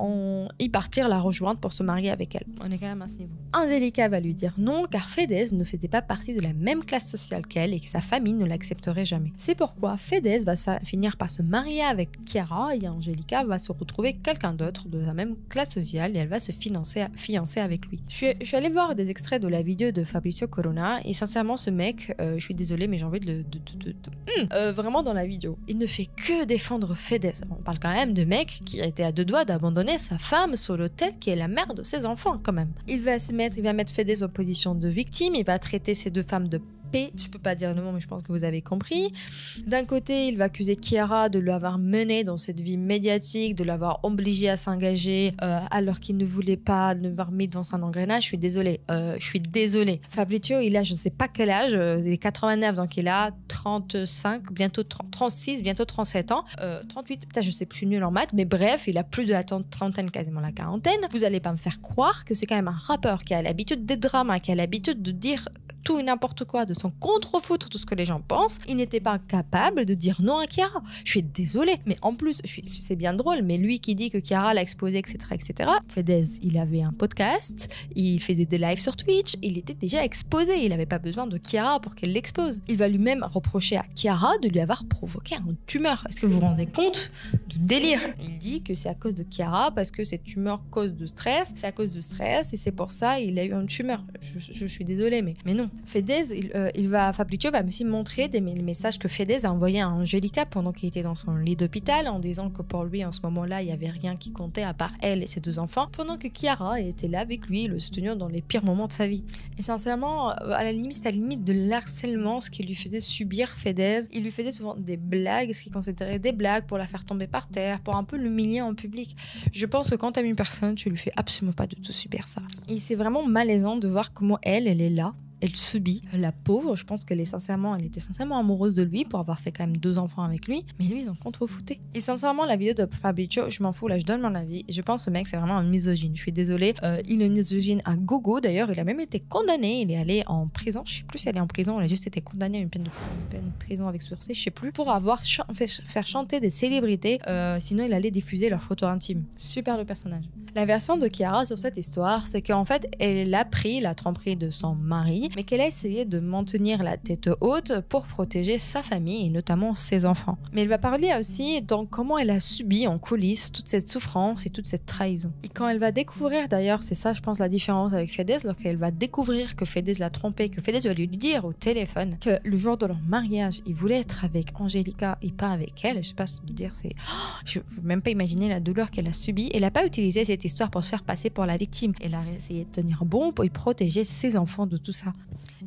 et partir la rejoindre pour se marier avec elle. On est quand même à ce niveau. Angelica va lui dire non car Fedez ne faisait pas partie de la même classe sociale qu'elle et que sa famille ne l'accepterait jamais. C'est pourquoi Fedez va finir par se marier avec Chiara et Angelica va se retrouver quelqu'un d'autre de la même classe sociale et elle va se fiancer avec lui. Je suis allée voir des extraits de la vidéo de Fabrizio Corona et sincèrement ce mec, je suis désolée mais j'ai envie de vraiment dans la vidéo, il ne fait que défendre Fedez. On parle quand même de mec qui a été à 2 doigts d'abandonner sa femme sur l'autel qui est la mère de ses enfants quand même. Il va mettre Fedez en position de victime, il va traiter ces 2 femmes de je peux pas dire le mot mais je pense que vous avez compris. D'un côté il va accuser Chiara de l'avoir menée dans cette vie médiatique, de l'avoir obligée à s'engager alors qu'il ne voulait pas, de l'avoir mis dans un engrenage. Je suis désolée. Fabrizio il a je sais pas quel âge, il est 89 donc il a 35, bientôt 36, bientôt 37 ans, 38, putain je sais plus, je suis nulle en maths mais bref il a plus de la trentaine, quasiment la quarantaine. Vous allez pas me faire croire que c'est quand même un rappeur qui a l'habitude des dramas, qui a l'habitude de dire tout et n'importe quoi, de s'en contrefoutre tout ce que les gens pensent. Il n'était pas capable de dire non à Chiara. Je suis désolée, mais en plus, c'est bien drôle, mais lui qui dit que Chiara l'a exposé, etc. Fedez, il avait un podcast, il faisait des lives sur Twitch, il était déjà exposé, il n'avait pas besoin de Chiara pour qu'elle l'expose. Il va lui-même reprocher à Chiara de lui avoir provoqué une tumeur. Est-ce que vous vous rendez compte du délire? Il dit que c'est à cause de Chiara, parce que cette tumeur cause de stress, c'est à cause de stress, et c'est pour ça il a eu une tumeur. Je suis désolée, mais non. Fedez, Fabrizio va aussi montrer les messages que Fedez a envoyés à Angelica pendant qu'il était dans son lit d'hôpital en disant que pour lui en ce moment-là il n'y avait rien qui comptait à part elle et ses 2 enfants, pendant que Chiara était là avec lui, le soutenir dans les pires moments de sa vie. Et sincèrement, à la limite, c'était à la limite de l'harcèlement ce qu'il lui faisait subir Fedez. Il lui faisait souvent des blagues, ce qu'il considérait des blagues pour la faire tomber par terre, pour un peu l'humilier en public. Je pense que quand t'aimes une personne, tu lui fais absolument pas de tout subir ça. Et c'est vraiment malaisant de voir comment elle est là. Elle subit, la pauvre, je pense elle était sincèrement amoureuse de lui pour avoir fait quand même 2 enfants avec lui, mais lui ils en contrefoutait. Et sincèrement la vidéo de Fabrizio, je m'en fous, là je donne mon avis, je pense que ce mec c'est vraiment un misogyne, je suis désolée, il est misogyne à gogo, d'ailleurs il a même été condamné, il est allé en prison, je sais plus s'il est allé en prison, il a juste été condamné à une peine de prison avec sursis, je sais plus, pour avoir faire chanter des célébrités, sinon il allait diffuser leurs photos intimes. Super le personnage. La version de Chiara sur cette histoire, c'est qu'en fait elle a pris la tromperie de son mari, mais qu'elle a essayé de maintenir la tête haute pour protéger sa famille et notamment ses enfants. Mais elle va parler aussi dans comment elle a subi en coulisses toute cette souffrance et toute cette trahison. Et quand elle va découvrir, d'ailleurs, c'est ça je pense la différence avec Fedez, lorsqu'elle va découvrir que Fedez l'a trompée, que Fedez va lui dire au téléphone que le jour de leur mariage, il voulait être avec Angelica et pas avec elle. Je sais pas ce que vous dire, c'est... je ne peux même pas imaginer la douleur qu'elle a subie. Elle n'a pas utilisé cette histoire pour se faire passer pour la victime. Elle a essayé de tenir bon pour protéger ses enfants de tout ça.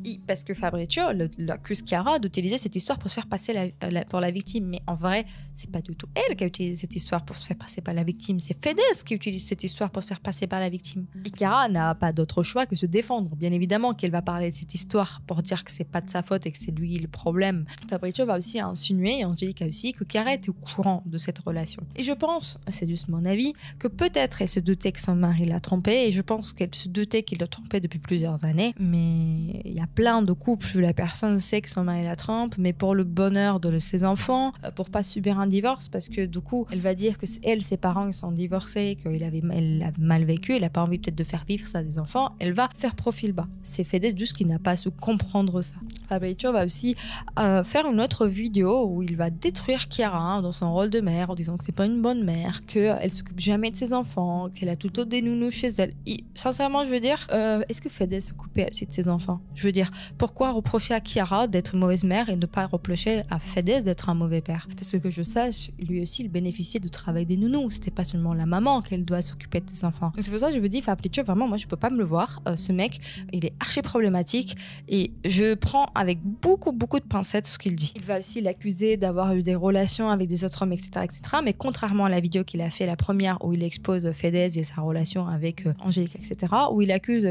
Et parce que Fabrizio l'accuse Chiara d'utiliser cette histoire pour se faire passer pour la victime. Mais en vrai, c'est pas du tout elle qui a utilisé cette histoire pour se faire passer par la victime. C'est Fedez qui utilise cette histoire pour se faire passer par la victime. Et Chiara n'a pas d'autre choix que se défendre. Bien évidemment qu'elle va parler de cette histoire pour dire que c'est pas de sa faute et que c'est lui le problème. Fabrizio va aussi insinuer, et Angelica aussi, que Chiara était au courant de cette relation. Et je pense, c'est juste mon avis, que peut-être elle se doutait que son mari l'a trompée, et je pense qu'elle se doutait qu'il l'a trompée depuis plusieurs années. Mais il y a plein de couples où la personne sait que son mari la trompe, mais pour le bonheur de ses enfants, pour pas subir un divorce, parce que du coup, elle va dire que ses parents ils sont divorcés, elle a mal vécu, elle a pas envie peut-être de faire vivre ça à des enfants, elle va faire profil bas. C'est Fedez juste qui n'a pas su comprendre ça. Fabrizio va aussi faire une autre vidéo où il va détruire Chiara dans son rôle de mère en disant que c'est pas une bonne mère, qu'elle s'occupe jamais de ses enfants, qu'elle a tout le temps des nounous chez elle. Et, sincèrement, je veux dire, est-ce que Fedez s'occupait aussi de ses enfants? Je veux dire, pourquoi reprocher à Chiara d'être une mauvaise mère et ne pas reprocher à Fedez d'être un mauvais père? Parce que je sache, lui aussi, il bénéficiait du travail des nounous. C'était pas seulement la maman qu'elle doit s'occuper de ses enfants. Donc c'est pour ça que je veux dire, Fabrizio, vraiment, moi, je peux pas me le voir. Ce mec, il est archi problématique et je prends avec beaucoup de pincettes ce qu'il dit. Il va aussi l'accuser d'avoir eu des relations avec des autres hommes, etc., etc. Mais contrairement à la vidéo qu'il a fait, la première où il expose Fedez et sa relation avec Angélique, etc., où il accuse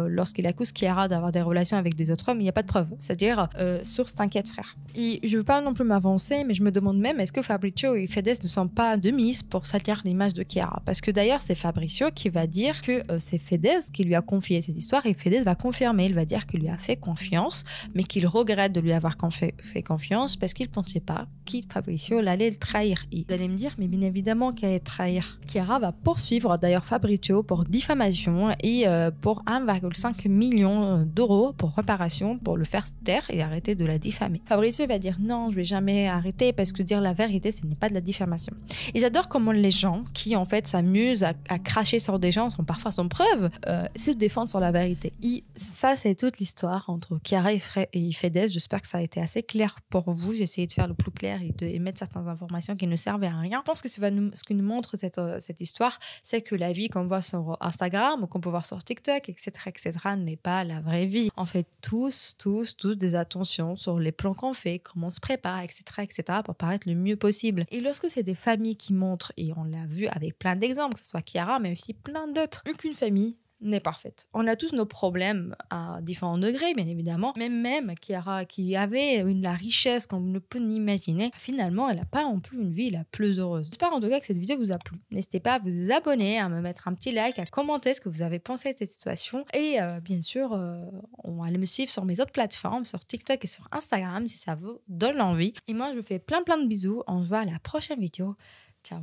lorsqu'il accuse Chiara d'avoir des relations avec des autres hommes, il n'y a pas de preuve. C'est-à-dire, source t'inquiète frère. Et je veux pas non plus m'avancer, mais je me demande même est-ce que Fabrizio et Fedez ne sont pas de mise pour salir l'image de Chiara? Parce que d'ailleurs, c'est Fabrizio qui va dire que c'est Fedez qui lui a confié cette histoire et Fedez va confirmer. Il va dire qu'il lui a fait confiance, mais qu'il regrette de lui avoir fait confiance parce qu'il ne pensait pas que Fabrizio allait le trahir. Et vous allez me dire, mais bien évidemment qu'elle allait trahir. Chiara va poursuivre d'ailleurs Fabrizio pour diffamation et pour 1,5 million d'euros pour réparation pour le faire taire et arrêter de la diffamer. Fabrizio va dire non, je vais jamais arrêter parce que dire la vérité, ce n'est pas de la diffamation. Et j'adore comment les gens qui en fait s'amusent à cracher sur des gens sont parfois sans preuve, se défendent sur la vérité. Et ça, c'est toute l'histoire entre Chiara et Fedez. J'espère que ça a été assez clair pour vous. J'ai essayé de faire le plus clair et de mettre certaines informations qui ne servaient à rien. Je pense que ce que nous montre cette histoire, c'est que la vie qu'on voit sur Instagram ou qu'on peut voir sur TikTok, etc., n'est pas la vraie vie. On fait tous des attentions sur les plans qu'on fait, comment on se prépare, etc., pour paraître le mieux possible. Et lorsque c'est des familles qui montrent, et on l'a vu avec plein d'exemples, que ce soit Chiara, mais aussi plein d'autres, aucune famille n'est parfaite. On a tous nos problèmes à différents degrés, bien évidemment. Mais même Chiara, qui avait la richesse qu'on ne peut n'imaginer, finalement, elle n'a pas non plus une vie la plus heureuse. J'espère en tout cas que cette vidéo vous a plu. N'hésitez pas à vous abonner, à me mettre un petit like, à commenter ce que vous avez pensé de cette situation. Et bien sûr, on va aller me suivre sur mes autres plateformes, sur TikTok et sur Instagram, si ça vous donne l'envie. Et moi, je vous fais plein de bisous. On se voit à la prochaine vidéo. Ciao.